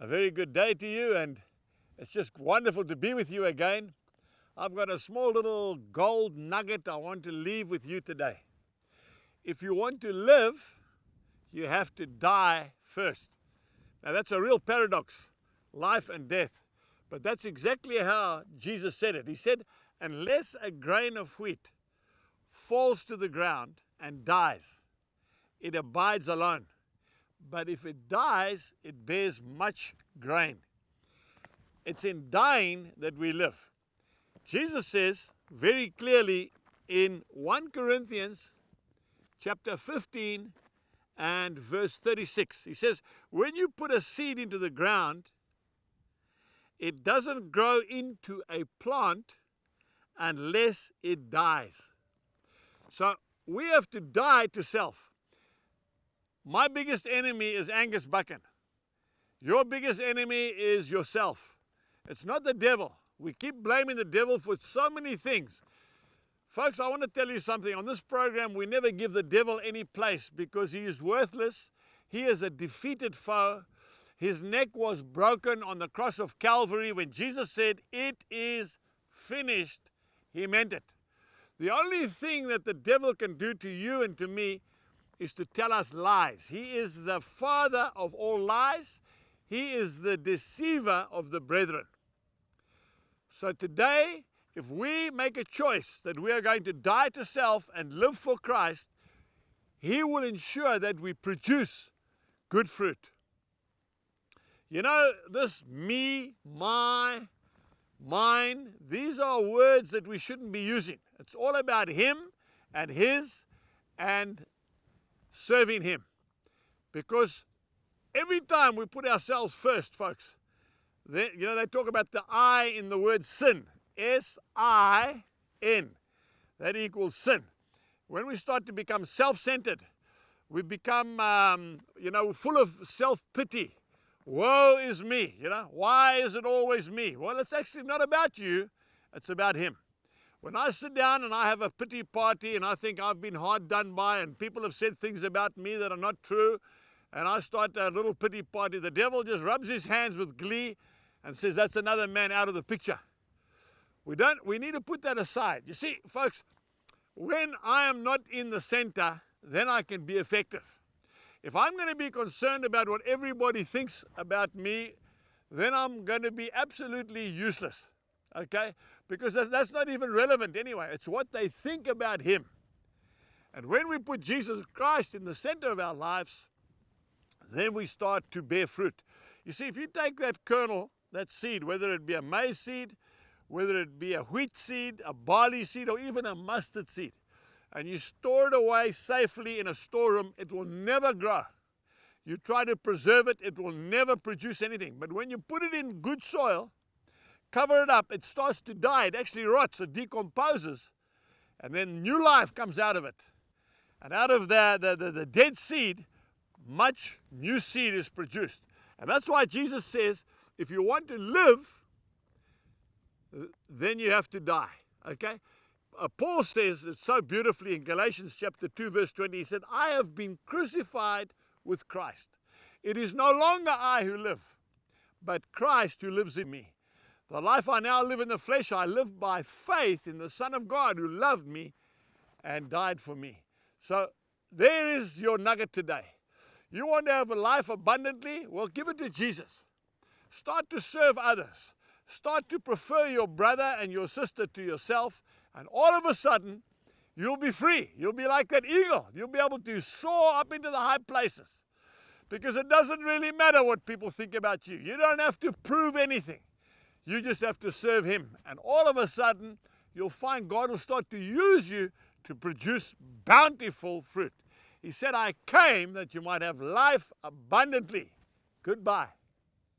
very good day to you, and it's just wonderful to be with you again. I've got a small little gold nugget I want to leave with you today. If you want to live, you have to die first. Now that's a real paradox, life and death. But that's exactly how Jesus said it. He said, unless a grain of wheat falls to the ground and dies, it abides alone. But if it dies, it bears much grain. It's in dying that we live. Jesus says very clearly in 1 Corinthians chapter 15 and verse 36, he says, when you put a seed into the ground, it doesn't grow into a plant unless it dies. So we have to die to self. My biggest enemy is Angus Buchan. Your biggest enemy is yourself. It's not the devil. We keep blaming the devil for so many things. Folks, I want to tell you something. On this program, we never give the devil any place because he is worthless. He is a defeated foe. His neck was broken on the cross of Calvary when Jesus said, "It is finished." He meant it. The only thing that the devil can do to you and to me is to tell us lies. He is the father of all lies. He is the deceiver of the brethren. So today, if we make a choice that we are going to die to self and live for Christ, He will ensure that we produce good fruit. You know, this me, my, mine, these are words that we shouldn't be using. It's all about Him and His and serving Him. Because every time we put ourselves first, folks, they talk about the I in the word sin. S-I-N. That equals sin. When we start to become self-centered, we become, full of self-pity. Woe is me. Why is it always me? Well, it's actually not about you. It's about Him. When I sit down and I have a pity party and I think I've been hard done by and people have said things about me that are not true, and I start a little pity party, the devil just rubs his hands with glee and says, that's another man out of the picture. We need to put that aside. You see, folks, when I am not in the center, then I can be effective. If I'm going to be concerned about what everybody thinks about me, then I'm going to be absolutely useless. Okay? Because that's not even relevant anyway. It's what they think about Him. And when we put Jesus Christ in the center of our lives, then we start to bear fruit. You see, if you take that kernel, that seed, whether it be a maize seed, whether it be a wheat seed, a barley seed, or even a mustard seed, and you store it away safely in a storeroom, it will never grow. You try to preserve it, it will never produce anything. But when you put it in good soil, cover it up, it starts to die. It actually rots, it decomposes, and then new life comes out of it. And out of the dead seed, much new seed is produced. And that's why Jesus says, if you want to live, then you have to die. Okay? Paul says it so beautifully in Galatians chapter 2, verse 20. He said, I have been crucified with Christ. It is no longer I who live, but Christ who lives in me. The life I now live in the flesh, I live by faith in the Son of God who loved me and died for me. So there is your nugget today. You want to have a life abundantly? Well, give it to Jesus. Start to serve others. Start to prefer your brother and your sister to yourself, and all of a sudden, you'll be free. You'll be like that eagle. You'll be able to soar up into the high places, because it doesn't really matter what people think about you. You don't have to prove anything. You just have to serve Him. And all of a sudden, you'll find God will start to use you to produce bountiful fruit. He said, I came that you might have life abundantly. Goodbye.